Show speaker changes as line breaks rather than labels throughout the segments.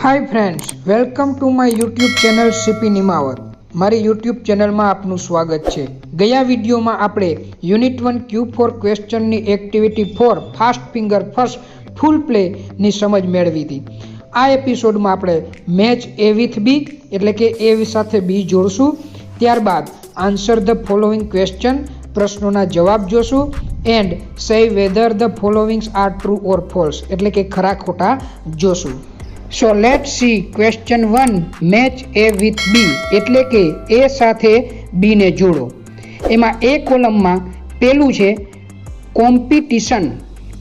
Hi friends, welcome to my YouTube channel CP Nimavat. મારી YouTube ચેનલમાં આપનું સ્વાગત છે. ગયા વિડીયોમાં આપણે યુનિટ 1 Q4 ક્વેશ્ચનની activity 4 fast finger first full પ્લેની સમજ મેળવી હતી. આ એપિસોડમાં આપણે મેચ એ વિથ બી એટલે કે એ સાથે બી જોડશું. ત્યારબાદ આન્સર ધ ફોલોઈંગ ક્વેશ્ચન પ્રશ્નોના જવાબ જોશું and say whether the followings are true or false એટલે કે ખરા ખોટા જોશું. So let see question 1 match A with B એટલે કે એ સાથે બી ને જોડો. એમાં એ કોલમમાં પેલું છે કોમ્પિટિશન.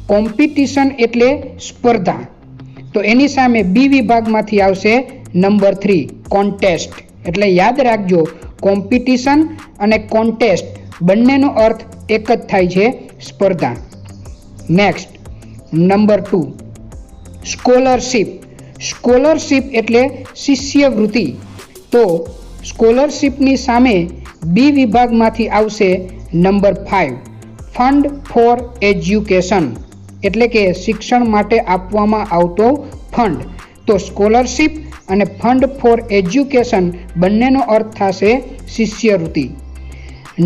કોમ્પિટિશન એટલે સ્પર્ધા. તો એની સામે બી વિભાગમાંથી આવશે નંબર 3 કોન્ટેસ્ટ. એટલે યાદ રાખજો, કોમ્પિટિશન અને કોન્ટેસ્ટ બંનેનો અર્થ એક જ થાય છે, સ્પર્ધા. Next number 2 scholarship. સ્કોલરશિપ એટલે શિષ્યવૃત્તિ. તો સ્કોલરશિપની સામે બી વિભાગમાંથી આવશે નંબર 5 ફંડ ફોર એજ્યુકેશન એટલે કે શિક્ષણ માટે આપવામાં આવતો ફંડ. તો સ્કોલરશિપ અને ફંડ ફોર એજ્યુકેશન બંનેનો અર્થ થશે શિષ્યવૃત્તિ.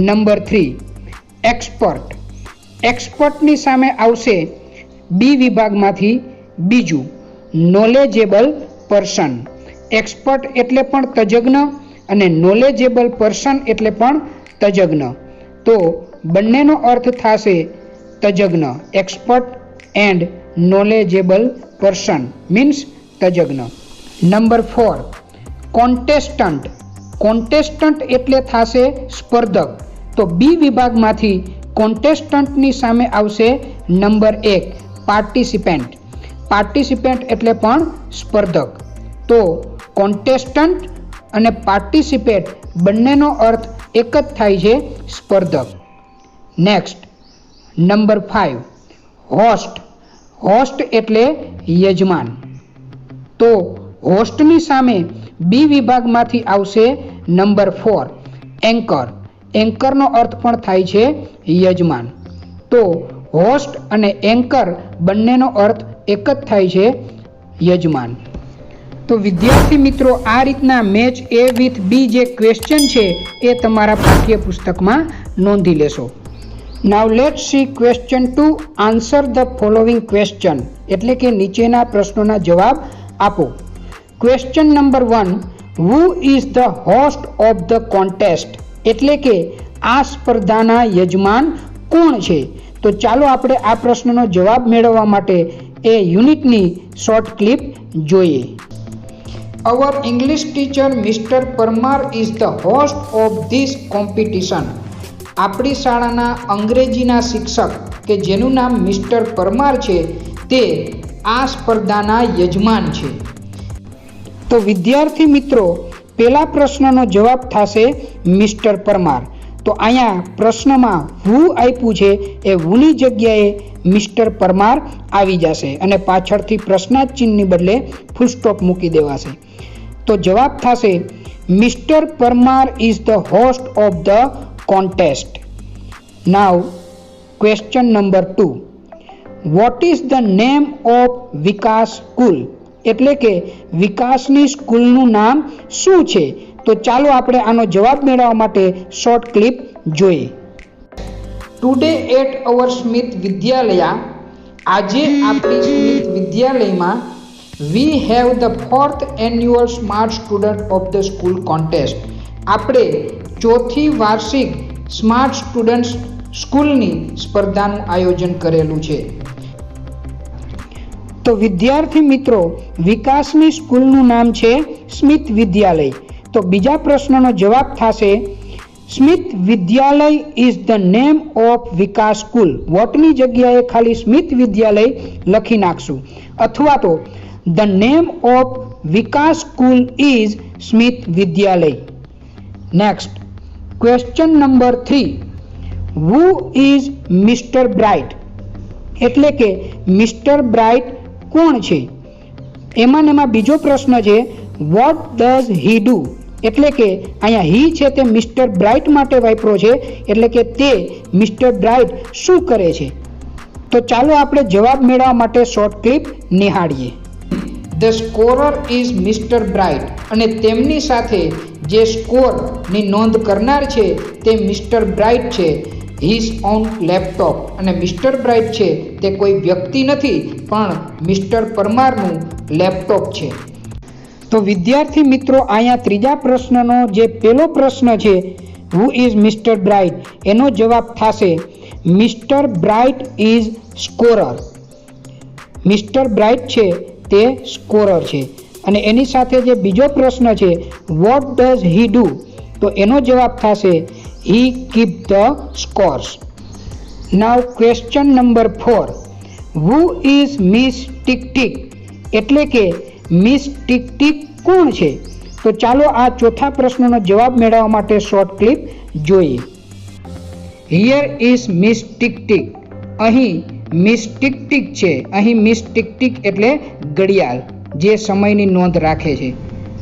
Number 3 expert. એક્સપર્ટની સામે આવશે બી વિભાગમાંથી બીજું નોલેજેબલ પર્સન. એક્સપર્ટ એટલે પણ તજજ્ઞ અને નોલેજેબલ પર્સન એટલે પણ તજજ્ઞ. તો બંનેનો અર્થ થશે તજજ્ઞ. Expert and knowledgeable person means તજજ્ઞ. નંબર 4 કોન્ટેસ્ટન્ટ. કોન્ટેસ્ટન્ટ એટલે થશે સ્પર્ધક. તો બી વિભાગમાંથી કોન્ટેસ્ટન્ટની સામે આવશે નંબર 1 પાર્ટિસિપેન્ટ. પાર્ટિસિપેન્ટ એટલે પણ સ્પર્ધક. તો કોન્ટેસ્ટન્ટ અને પાર્ટિસિપેટ બંનેનો અર્થ એક જ થાય છે, સ્પર્ધક. Next number 5 host. હોસ્ટ એટલે યજમાન. તો હોસ્ટની સામે બી વિભાગમાંથી આવશે નંબર 4 એન્કર. એન્કરનો અર્થ પણ થાય છે યજમાન. તો હોસ્ટ અને એન્કર બંનેનો અર્થ એક જ થાય છે, યજમાન. તો વિદ્યાર્થી મિત્રો, આ રીતના મેચ એ વિથ બી જે ક્વેશ્ચન છે એ તમારા પાઠ્યપુસ્તકમાં નોંધી લેશો. નાવ late see question 2 answer the following question એટલે કે નીચેના પ્રશ્નોના જવાબ આપો. Question number 1 who is the host of the contest એટલે કે આ સ્પર્ધાના યજમાન કોણ છે? તો ચાલો આપણે આ પ્રશ્નનો જવાબ મેળવવા માટે એ યુનિટની શોર્ટ ક્લિપ જોઈએ. Our English teacher mister Parmar is the host of this competition. આપણી શાળાના અંગ્રેજીના શિક્ષક કે જેનું નામ મિસ્ટર પરમાર છે તે આ સ્પર્ધાના યજમાન છે. તો વિદ્યાર્થી મિત્રો, પહેલા પ્રશ્નનો જવાબ થશે મિસ્ટર પરમાર. તો અહીંયા પ્રશ્નમાં હુ આપ્યું છે એ હુની જગ્યાએ મિસ્ટર પરમાર આવી જશે અને પાછળથી પ્રશ્નાર્થ ચિહ્નની બદલે ફૂલ સ્ટોપ મૂકી દેવાશે. તો જવાબ થશે mister Parmar is the host of the contest. Now question number 2 what is the name of Vikas school એટલે કે વિકાસની સ્કૂલનું નામ શું છે? તો ચાલો આપણે આનો જવાબ મેળવવા માટે શોર્ટ ક્લિપ જોઈએ. Today at our Smith Vidyalaya. આજે આપણી સ્મિથ વિદ્યાલયમાં we have the 4th annual smart student of the school contest. આપણે ચોથી વાર્ષિક સ્માર્ટ સ્ટુડન્ટ સ્કૂલની સ્પર્ધાનું આયોજન કરેલું છે. તો વિદ્યાર્થી મિત્રો, વિકાસની સ્કૂલનું નામ છે સ્મિથ વિદ્યાલય. તો બીજા પ્રશ્નનો જવાબ થશે Smith Vidyalaya is the name of Vikas school. વોટની જગ્યાએ ખાલી સ્મિથ વિદ્યાલય લખી નાખશું, અથવા તો the name of Vikas school is Smith Vidyalaya. Next question number 3 who is Mr bright એટલે કે મિસ્ટર બ્રાઇટ કોણ છે? એમાં બીજો પ્રશ્ન છે વોટ ડઝ હી ડુ એટલે કે અહીંયા હી છે તે મિસ્ટર બ્રાઇટ માટે વાપરો છે એટલે કે તે મિસ્ટર બ્રાઇટ શું કરે છે? તો ચાલો આપણે જવાબ મેળવવા માટે શોર્ટ ક્લિપ નિહાળીએ. The scorer is Mr Bright, અને તેમની સાથે જે સ્કોરની નોંધ કરનાર છે તે મિસ્ટર બ્રાઇટ છે. હિઝ ઓન લેપટોપ, અને મિસ્ટર બ્રાઇટ છે તે કોઈ વ્યક્તિ નથી પણ મિસ્ટર પરમારનું લેપટોપ છે. તો વિદ્યાર્થી મિત્રો, અહીંયા ત્રીજા પ્રશ્નનો જે પહેલો પ્રશ્ન છે હુ ઇઝ મિસ્ટર બ્રાઇટ, એનો જવાબ થશે mister bright is scorer. Mister Bright છે તે સ્કોરર છે. અને એની સાથે જે બીજો પ્રશ્ન છે વોટ ડઝ હી ડુ, તો એનો જવાબ થશે he keep the scores. Now question number 4, who is miss tick tick, એટલે કે મિસ ટીક ટીક કોણ છે? તો ચાલો આ ચોથા પ્રશ્નનો જવાબ મેળવવા માટે શોર્ટ ક્લિપ જોઈએ. Here is miss tick tick, અહીં મિસ ટીક ટીક છે. અહીં મિસ ટીક ટીક એટલે ઘડિયાળ જે સમયની નોંધ રાખે છે.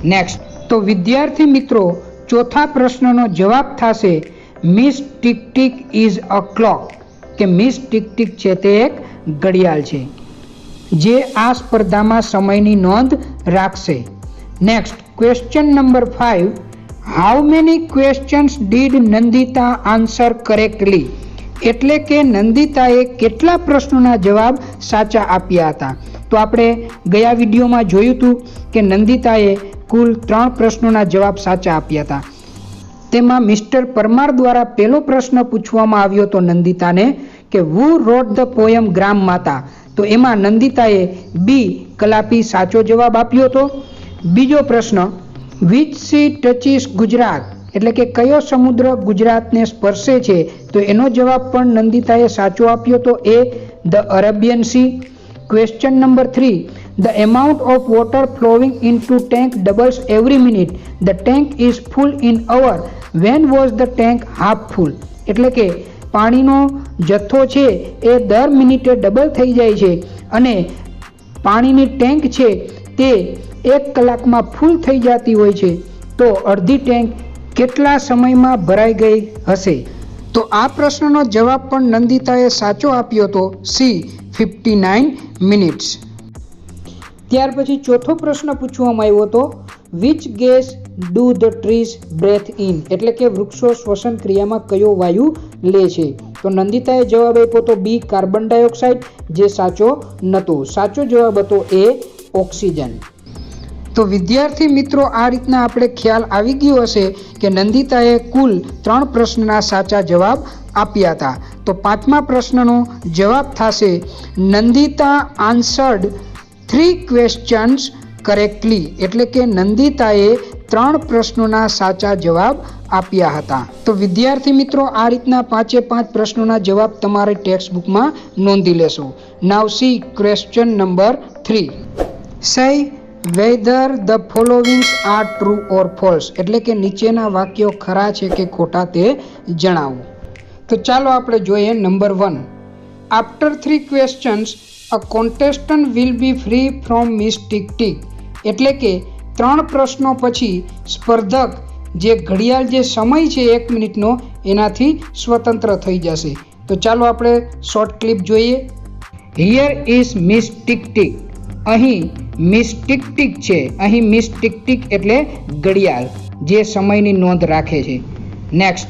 નેક્સ્ટ, તો વિદ્યાર્થી મિત્રો, ચોથા પ્રશ્નનો જવાબ થશે miss tick tick is a clock, કે મિસ ટીક ટીક છે તે એક ઘડિયાળ છે જે આ સ્પર્ધામાં સમયની નોંધ રાખશે. Next, question number 5, how many questions did Nandita answer correctly, એટલે કે નંદિતાએ કેટલા પ્રશ્નોના જવાબ સાચા આપ્યા હતા? તો આપણે ગયા વિડીયોમાં જોયું હતું કે નંદિતાએ કુલ 3 પ્રશ્નોના જવાબ સાચા આપ્યા હતા. તેમાં મિસ્ટર પરમાર દ્વારા પહેલો પ્રશ્ન પૂછવામાં આવ્યો હતો નંદિતાને કે હુ રોટ ધ પોયમ ગ્રામ માતા, તો એમાં નંદિતાએ બી કલાપી સાચો જવાબ આપ્યો હતો. બીજો પ્રશ્ન, વિચ સી ટચીસ ગુજરાત, એટલે કે કયો સમુદ્ર ગુજરાતને સ્પર્શે છે, તો એનો જવાબ પણ નંદિતાએ સાચો આપ્યો હતો, એ the Arabian sea. Question number 3, the amount of water flowing into tank doubles every minute, the tank is full in hour, when was the tank half full, એટલે કે પાણીનો જથ્થો છે એ દર મિનિટે ડબલ થઈ જાય છે અને પાણીની ટેન્ક છે તે 1 કલાકમાં ફૂલ થઈ જતી હોય છે, તો અડધી ટેન્ક કેટલા સમયમાં ભરાઈ ગઈ હશે? તો આ પ્રશ્નનો જવાબ પણ નંદિતાએ સાચો આપ્યો હતો, સી 59 મિનિટ્સ. ત્યાર પછી ચોથો પ્રશ્ન પૂછવામાં આવ્યો હતો which gas do the trees breathe in, એટલે કે વૃક્ષો શ્વસન ક્રિયામાં કયો વાયુ લે છે? તો નંદિતાએ જવાબ આપ્યો હતો બી કાર્બન ડાયોક્સાઇડ, જે સાચો નહોતો. સાચો જવાબ હતો એ ઓક્સિજન. તો વિદ્યાર્થી મિત્રો, આ રીતના આપણે ખ્યાલ આવી ગયો હશે કે નંદિતાએ કુલ 3 પ્રશ્નના સાચા જવાબ આપ્યા હતા. તો 5મા પ્રશ્નનો જવાબ થશે નંદિતા આન્સર્ડ 3 ક્વેશ્ચન્સ કરેક્ટલી, એટલે કે નંદિતાએ 3 પ્રશ્નોના સાચા જવાબ આપ્યા હતા. તો વિદ્યાર્થી મિત્રો, આ રીતના 5 પ્રશ્નોના જવાબ તમારે ટેક્સ્ટ બુકમાં નોંધી લેશો. નાવ C question number 3, say whether the following are true or false, એટલે કે નીચેના વાક્યો ખરા છે કે ખોટા તે જણાવો. તો ચાલો આપણે જોઈએ. Number 1, after 3 questions a contestant will be free from miss tick tick, એટલે કે 3 પ્રશ્નો પછી સ્પર્ધક જે ઘડિયાળ જે સમય છે 1 મિનિટનો એનાથી સ્વતંત્ર થઈ જશે. તો ચાલો આપણે શોર્ટ ક્લિપ જોઈએ. Here is miss tick tick, અહીં મિસ ટીક ટીક છે. અહીં મિસ ટીક ટીક એટલે ઘડિયાળ જે સમયની નોંધ રાખે છે. Next,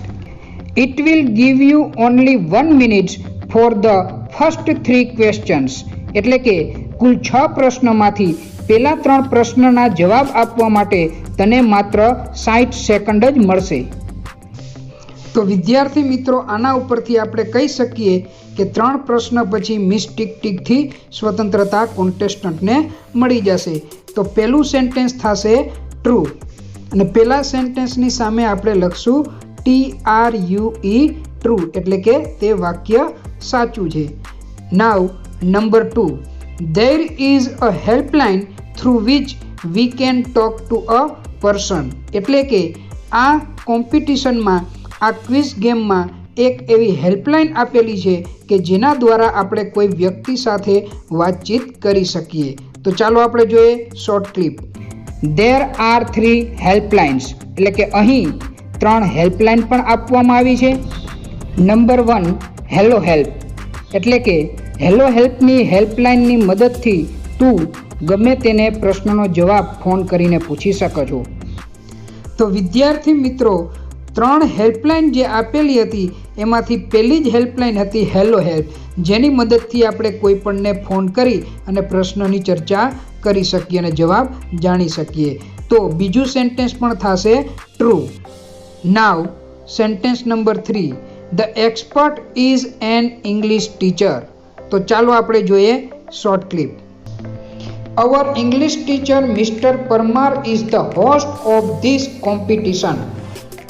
it will give you only 1 minute for the first 3 questions, એટલે કે કુલ 6 પ્રશ્નોમાંથી પહેલા 3 પ્રશ્નના જવાબ આપવા માટે તને માત્ર 60 સેકન્ડ જ મળશે. તો વિદ્યાર્થી મિત્રો, આના ઉપરથી આપણે કહી શકીએ કે 3 પ્રશ્ન પછી મિસ ટીક ટીકથી સ્વતંત્રતા કોન્ટેસ્ટન્ટને મળી જશે. તો પહેલું સેન્ટેન્સ થશે ટ્રુ, અને પહેલા સેન્ટેન્સની સામે આપણે લખશું TRUE ટ્રુ, એટલે કે તે વાક્ય સાચું છે. નાવ number 2, there is a helpline through which we can talk to a person, એટલે કે આ કોમ્પિટિશનમાં, આ ક્વિઝ ગેમમાં એક એવી હેલ્પલાઇન આપેલી છે કે જેના દ્વારા આપણે કોઈ વ્યક્તિ સાથે વાતચીત કરી શકીએ. તો ચાલો આપણે જોઈએ short clip. There are 3 helplines, એટલે કે અહીં 3 હેલ્પલાઇન પણ આપવામાં આવી છે. નંબર 1, હેલો હેલ્પ, એટલે કે હેલો હેલ્પની હેલ્પલાઇનની મદદથી તું ગમે તેને પ્રશ્નનો જવાબ ફોન કરીને પૂછી શકો છો. તો વિદ્યાર્થી મિત્રો, 3 હેલ્પલાઇન જે આપેલી હતી એમાંથી પહેલી જ હેલ્પલાઇન હતી હેલો હેલ્પ, જેની મદદથી આપણે કોઈ પણને ફોન કરી અને પ્રશ્નની ચર્ચા કરી શકીએ અને જવાબ જાણી શકીએ. તો બીજું સેન્ટેન્સ પણ થશે true. Now sentence number 3, the expert is an English teacher. તો ચાલો આપણે જોઈએ short clip. Our English teacher mister Parmar is the host of this competition.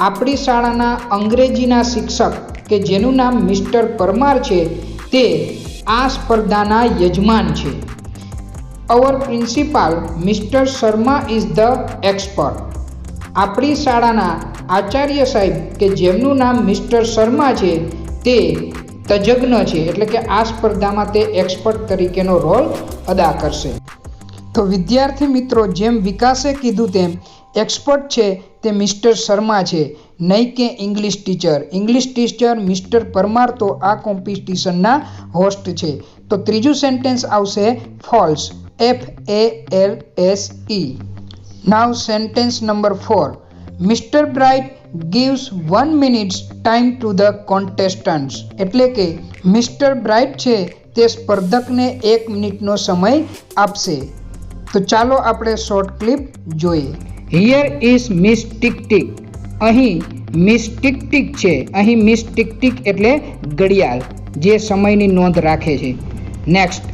આપણી શાળાના અંગ્રેજીના શિક્ષક કે જેનું નામ મિસ્ટર પરમાર છે તે આ સ્પર્ધાના યજમાન છે. Our principal mister Sharma is the expert. આપણી શાળાના આચાર્ય સાહેબ કે જેમનું નામ મિસ્ટર શર્મા છે તે તજજ્ઞ છે, એટલે કે આ સ્પર્ધામાં તે એક્સપર્ટ તરીકેનો રોલ અદા કરશે. તો વિદ્યાર્થી મિત્રો, જેમ વિકાસે કીધું તેમ એક્સપર્ટ છે તે મિસ્ટર શર્મા છે, નહીં કે English teacher. English teacher mister Parmar તો આ કોમ્પિટિશનના હોસ્ટ છે. તો ત્રીજું સેન્ટેન્સ આવશે false, FALSE. Now sentence number 4, mister bright gives 1 minute time to the contestants. એટલે કે મિસ્ટર બ્રાઇટ છે તે સ્પર્ધકને 1 મિનિટનો સમય આપશે. તો ચાલો આપણે શોર્ટ ક્લિપ જોઈએ. Here is miss tick tick. અહીં મિસ ટિક ટિક છે. અહીં મિસ ટિક ટિક એટલે ઘડિયાળ જે સમયની નોંધ રાખે છે. Next,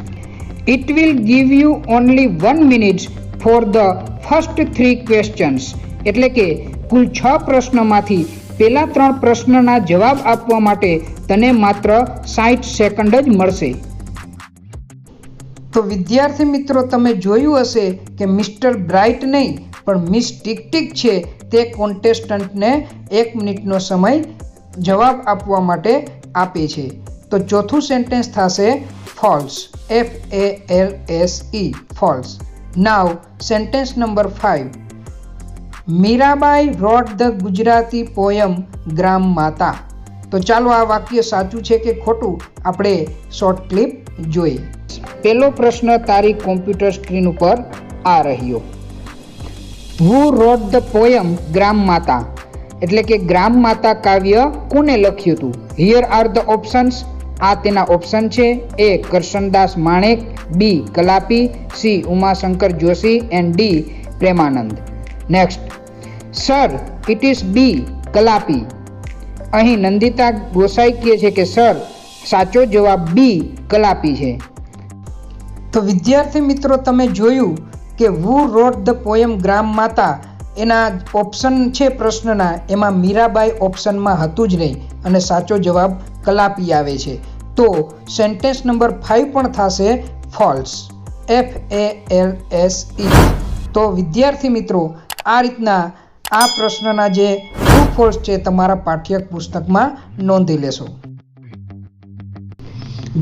it will give you only 1 minute for the first 3 questions. એટલે કે કુલ 6 પ્રશ્નોમાંથી પહેલા 3 પ્રશ્નના જવાબ આપવા માટે તને માત્ર 60 સેકન્ડ જ મળશે. તો વિદ્યાર્થી મિત્રો, તમે જોયું હશે કે મિસ્ટર બ્રાઇટ નહીં પણ મિસ ટિક ટિક છે તે કોન્ટેસ્ટન્ટને 1 મિનિટનો સમય જવાબ આપવા માટે આપે છે. તો ચોથું સેન્ટેન્સ થશે false, FALSE, false. Now sentence number 5, Mirabai wrote the Gujarati poem Gram Mata. તો ચાલો આ વાક્ય સાચું છે કે ખોટું આપણે શોર્ટ ક્લિપ જોઈએ. પહેલો પ્રશ્ન તારી કોમ્પ્યુટર સ્ક્રીન ઉપર આ રહ્યો. હુ રોટ ધ પોયમ ગ્રામ માતા. એટલે કે ગ્રામ માતા કાવ્ય કોને લખ્યું હતું? Here are the options. આ તેના ઓપ્શન છે. A. Karshandas Manek, B. Kalapi, C. Umashankar Joshi and D. Premanand. Next, sir it is B. Kalapi. અહીં નંદિતા ગોસાઈ કહે છે કે સર સાચો જવાબ B. કલાપી છે. તો વિદ્યાર્થી મિત્રો, તમે જોયું કે હુ રોટ ધ પોયમ ગ્રામ માતા એના ઓપ્શન છે પ્રશ્નના, એમાં મીરાબાઈ ઓપ્શનમાં હતું જ નહીં અને સાચો જવાબ કલાપી આવે છે. તો સેન્ટેન્સ નંબર 5 પણ થશે ફોલ્સ, FALSE. તો વિદ્યાર્થી મિત્રો, આ રીતના આ પ્રશ્નના જે ટ્રુ ફોલ્સ છે તમારા પાઠ્ય પુસ્તકમાં નોંધી લેશો.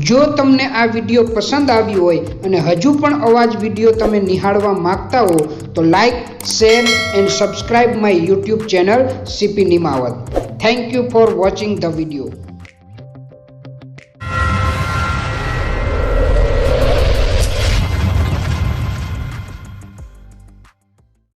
જો તમને આ વિડીયો પસંદ આવ્યો હોય અને હજુ પણ આવા જ વિડીયો તમે નિહાળવા માંગતા હો તો like, share and subscribe my YouTube channel CP Nimavat. Thank you for watching the video.